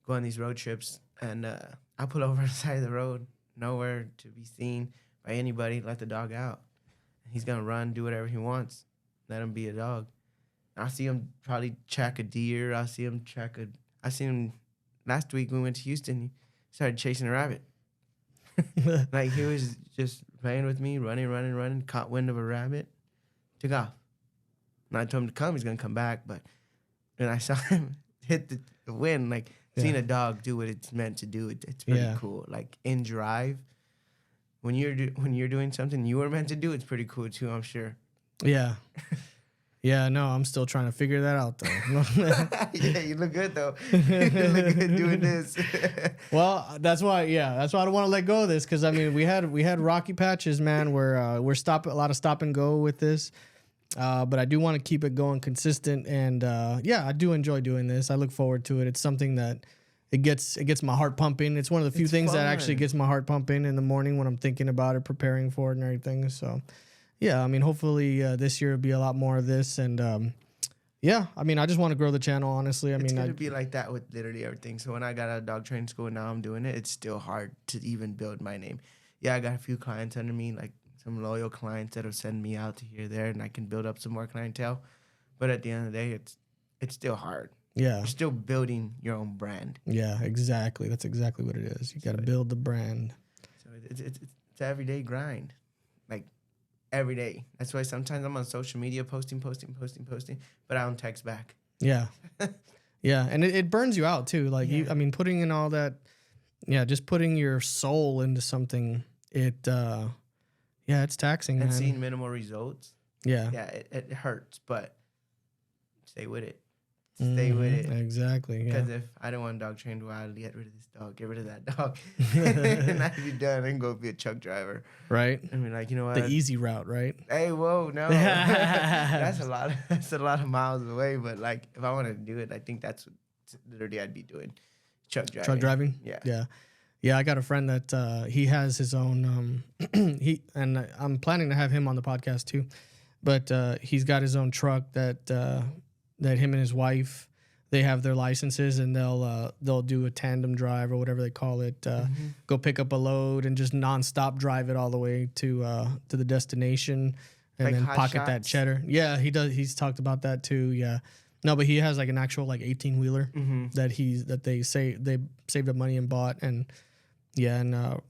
go on these road trips, and I pull over on the side of the road, nowhere to be seen by anybody, let the dog out. He's going to run, do whatever he wants. Let him be a dog. I'll see him probably track a deer. I see him last week when we went to Houston. He started chasing a rabbit. Like, he was just playing with me, running, caught wind of a rabbit, took off. And I told him to come. He's going to come back. But when I saw him hit the wind, like, seeing a dog do what it's meant to do, it's pretty cool. Like, in drive, when you're doing something you were meant to do, it's pretty cool too, I'm sure. Yeah. Yeah, no, I'm still trying to figure that out though. Yeah, you look good though. You look good doing this. Well, that's why I don't want to let go of this, because I mean we had rocky patches, man, where we're a lot of stop and go with this. But I do want to keep it going consistent, and I do enjoy doing this. I look forward to it. It's something that it gets my heart pumping. It's one of the few things that actually gets my heart pumping in the morning when I'm thinking about it, preparing for it and everything. So, yeah, I mean, hopefully this year will be a lot more of this. And, I mean, I just want to grow the channel, honestly. It's going to be like that with literally everything. So when I got out of dog training school and now I'm doing it, it's still hard to even build my name. Yeah, I got a few clients under me, like some loyal clients that will send me out to here, there, and I can build up some more clientele. But at the end of the day, it's still hard. Yeah. You're still building your own brand. Yeah, exactly. That's exactly what it is. You got to build the brand. So it's an everyday grind, like every day. That's why sometimes I'm on social media posting, but I don't text back. Yeah. Yeah, and it burns you out too. Like putting in all that, just putting your soul into something, it's taxing. And man. seeing minimal results. Yeah. Yeah, it hurts, but stay with it. Stay with it. Exactly. Yeah. Because if I don't want a dog trained, well, I'll get rid of this dog, get rid of that dog, and I'd be done and go be a truck driver. Right. I mean, like, you know what? The easy route, right? Hey, whoa, no, that's a lot. That's a lot of miles away. But like, if I want to do it, I think that's what literally I'd be doing. Truck driving. Yeah. Yeah, I got a friend that he has his own. I'm planning to have him on the podcast too, but he's got his own truck that him and his wife, they have their licenses, and they'll do a tandem drive or whatever they call it. Go pick up a load and just nonstop drive it all the way to the destination, and Like then hot pocket that shots? cheddar. Yeah, he does. He's talked about that too. Yeah. No, but he has like an actual like 18-wheeler that they saved up money and bought, and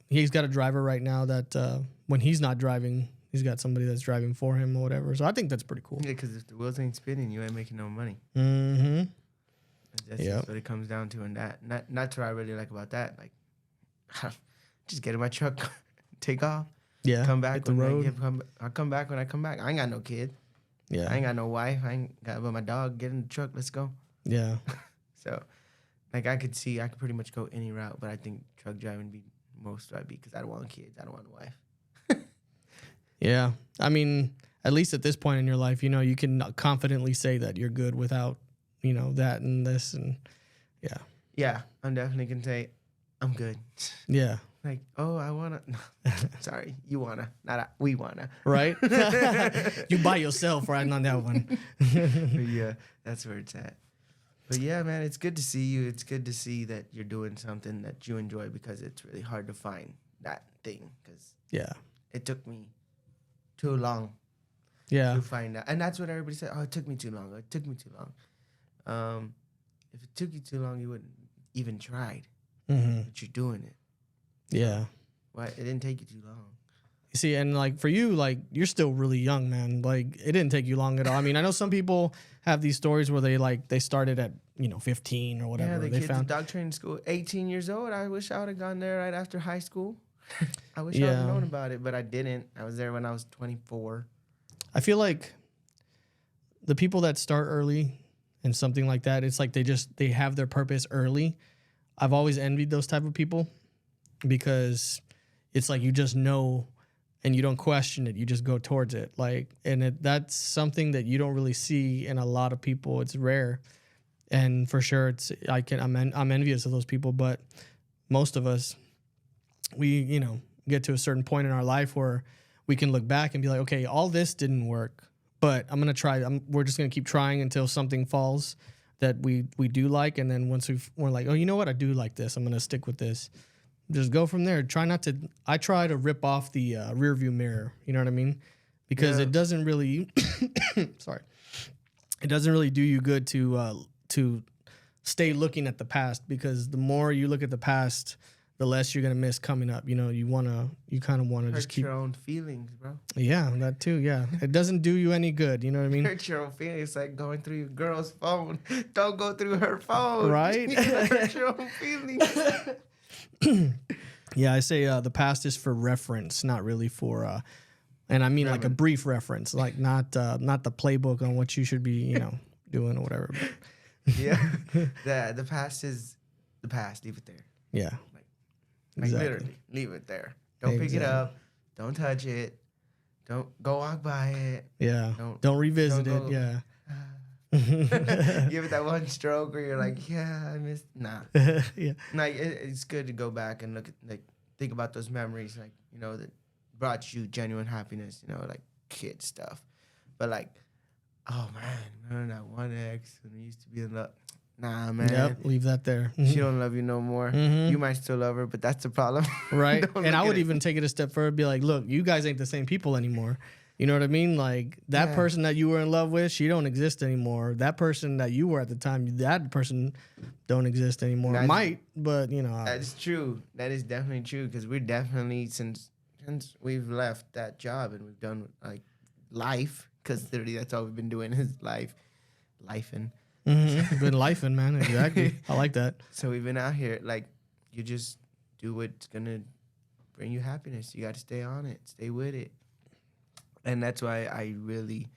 he's got a driver right now that when he's not driving, he's got somebody that's driving for him or whatever. So I think that's pretty cool. Yeah, because if the wheels ain't spinning, you ain't making no money. Mm-hmm. That's just what it comes down to, and that's what I really like about that. Like, just get in my truck, take off, come back hit the road. I'll come back when I come back. I ain't got no kid. Yeah, I ain't got no wife. I ain't got but my dog. Get in the truck. Let's go. Yeah. So, like, I could pretty much go any route, but I think truck driving would be most I'd be because I don't want kids. I don't want a wife. Yeah. I mean, at least at this point in your life, you can confidently say that you're good without, that and this and yeah. Yeah, I'm definitely gonna say I'm good. Yeah. Like, oh, I wanna. Sorry, you wanna, we wanna. Right? You by yourself riding on that one. But yeah, that's where it's at. But yeah, man, it's good to see you. It's good to see that you're doing something that you enjoy because it's really hard to find that thing because it took me too long to find out. And that's what everybody said. Oh, it took me too long. It took me too long. If it took you too long, you wouldn't even tried. But you're doing it. Yeah. Why? It didn't take you too long. You see, and like for you, like you're still really young, man. Like it didn't take you long at all. I mean, I know some people have these stories where they started at 15 or whatever. Yeah, the they kids at dog training school, 18 years old. I wish I would have gone there right after high school. I wish I would have known about it, but I didn't. I was there when I was 24. I feel like the people that start early and something like that, it's like they have their purpose early. I've always envied those type of people because it's like you just know and you don't question it. You just go towards it. Like, and that's something that you don't really see in a lot of people. It's rare. And for sure I'm envious of those people, but most of us, we, get to a certain point in our life where we can look back and be like, okay, all this didn't work, but I'm going to try. We're just going to keep trying until something falls that we do like. And then once we're like, oh, you know what? I do like this. I'm going to stick with this. Just go from there. I try to rip off the rear view mirror. You know what I mean? Because it doesn't really, sorry. It doesn't really do you good to stay looking at the past, because the more you look at the past, the less you're going to miss coming up. You kind of want to just keep your own feelings, bro. Yeah, that too. Yeah. It doesn't do you any good. You know what I mean? Hurt your own feelings. It's like going through your girl's phone. Don't go through her phone. Right? Hurt your own feelings. Yeah, I say the past is for reference, not really for, and I mean like a brief reference, like not the playbook on what you should be, doing or whatever. But yeah, the past is the past. Leave it there. Yeah, like literally, leave it there. Don't pick it up. Don't touch it. Don't go walk by it. Yeah. Don't revisit it. Yeah. Give it that one stroke where you're like, yeah, I missed. Nah. Yeah. Like it's good to go back and look at think about those memories, like that brought you genuine happiness. Like kid stuff, but like, oh man, remember that one ex when we used to be in love? Nah, man. Yep. Leave that there. She don't love you no more. You might still love her, but that's the problem. Right. And I would even take it a step further, be like, look, you guys ain't the same people anymore. You know what I mean? Like that person that you were in love with, she don't exist anymore. That person that you were at the time, that person don't exist anymore. Might, but That's true. That is definitely true, because we're definitely since we've left that job and we've done like life, because literally that's all we've been doing is lifing. Been lifing, man. Exactly. I like that. So we've been out here, like, you just do what's gonna bring you happiness. You got to stay on it, stay with it. And that's why I really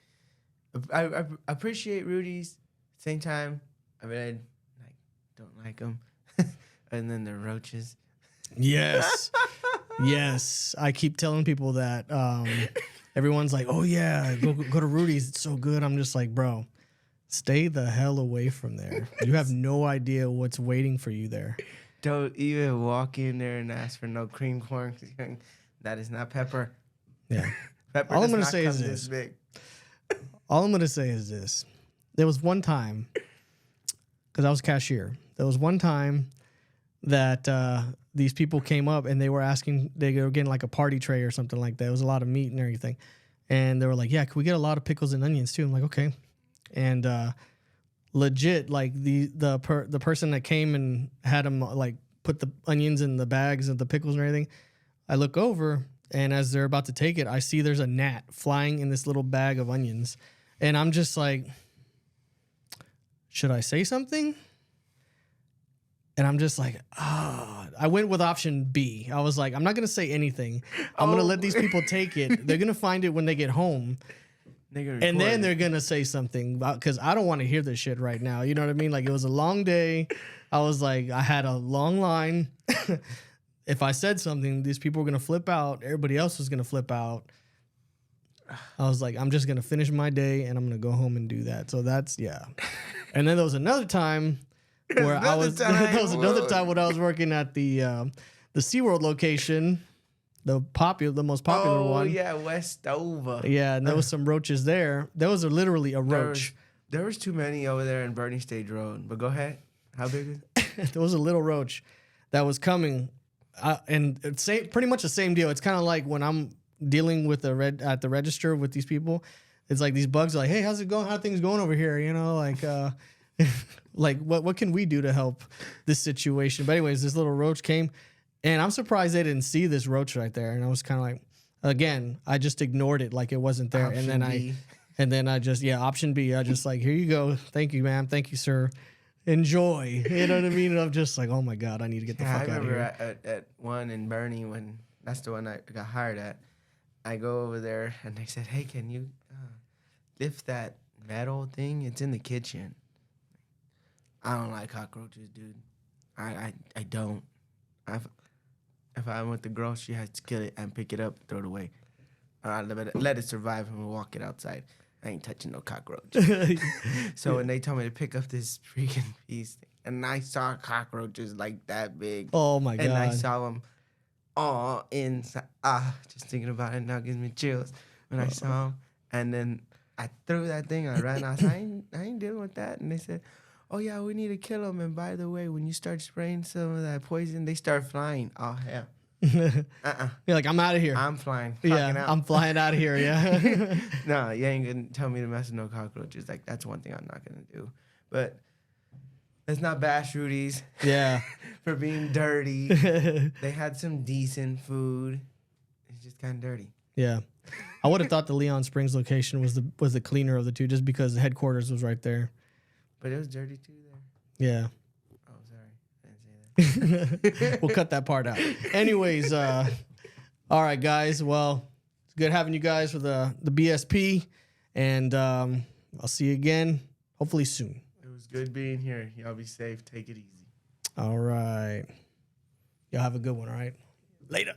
I appreciate Rudy's. Same time, I really don't like them. And then the roaches. Yes. Yes. I keep telling people that. Everyone's like, oh, yeah, go to Rudy's. It's so good. I'm just like, bro, Stay the hell away from there. You have no idea what's waiting for you there. Don't even walk in there and ask for no cream corn. That is not pepper. Yeah. Pepper All I'm does gonna not say come is this this. big. All I'm going to say is this. There was one time, because I was cashier, there was one time that these people came up and they were asking, they were getting like a party tray or something like that. It was a lot of meat and everything. And they were like, yeah, can we get a lot of pickles and onions too? I'm like, okay. And legit, like the person that came and had them like put the onions in the bags of the pickles and everything, I look over, and as they're about to take it, I see there's a gnat flying in this little bag of onions. And I'm just like, should I say something? And I'm just like, I went with option B. I was like, I'm not going to say anything. I'm going to let these people take it. They're going to find it when they get home. And then they're going to say something because I don't want to hear this shit right now. You know what I mean? Like, it was a long day. I was like, I had a long line. If I said something, these people were going to flip out. Everybody else was going to flip out. I was like, I'm just going to finish my day and I'm going to go home and do that. So that's, yeah. And then there was another time where there was another time when I was working at the SeaWorld location, the most popular one. Oh, yeah, Westover. Yeah, and there was some roaches there. There was literally a roach. There was too many over there in Bernie Stage Road. But go ahead. How big is it? There was a little roach that was coming. And it's pretty much the same deal. It's kind of like when I'm dealing with at the register with these people. It's like these bugs are like, hey, how's it going? How are things going over here? You know, like like what can we do to help this situation? But anyways, this little roach came, and I'm surprised they didn't see this roach right there. And I was kind of like, again, I just ignored it like it wasn't there. Option I just option B. I just like, here you go. Thank you, ma'am. Thank you, sir. Enjoy. You know what I mean? And I'm just like, oh my God, I need to get the fuck out of here. I remember at one in Bernie, when that's the one I got hired at, I go over there and they said, hey, can you lift that metal thing? It's in the kitchen. I don't like cockroaches, dude. I don't. If I'm with the girl, she has to kill it and pick it up, throw it away. Let it survive and we'll walk it outside. I ain't touching no cockroach. So when they told me to pick up this freaking piece, and I saw cockroaches like that big. Oh my God. And I saw them all inside. Just thinking about it now gives me chills. When I saw them, and then I threw that thing, I ran out. I ain't dealing with that. And they said, oh yeah, we need to kill them. And by the way, when you start spraying some of that poison, they start flying. Oh hell. You're like, I'm out of here. I'm flying. Yeah, I'm flying out of here. Yeah. No, you ain't gonna tell me to mess with no cockroaches. Like, that's one thing I'm not gonna do. But let's not bash Rudy's. Yeah. For being dirty. They had some decent food. It's just kind of dirty. Yeah. I would have thought the Leon Springs location was the cleaner of the two, just because the headquarters was right there. But it was dirty too there. Yeah. Oh, sorry. I didn't say that. We'll cut that part out. Anyways, all right, guys. Well, it's good having you guys for the BSP, and I'll see you again, hopefully soon. It was good being here. Y'all be safe. Take it easy. All right. Y'all have a good one, all right? Later.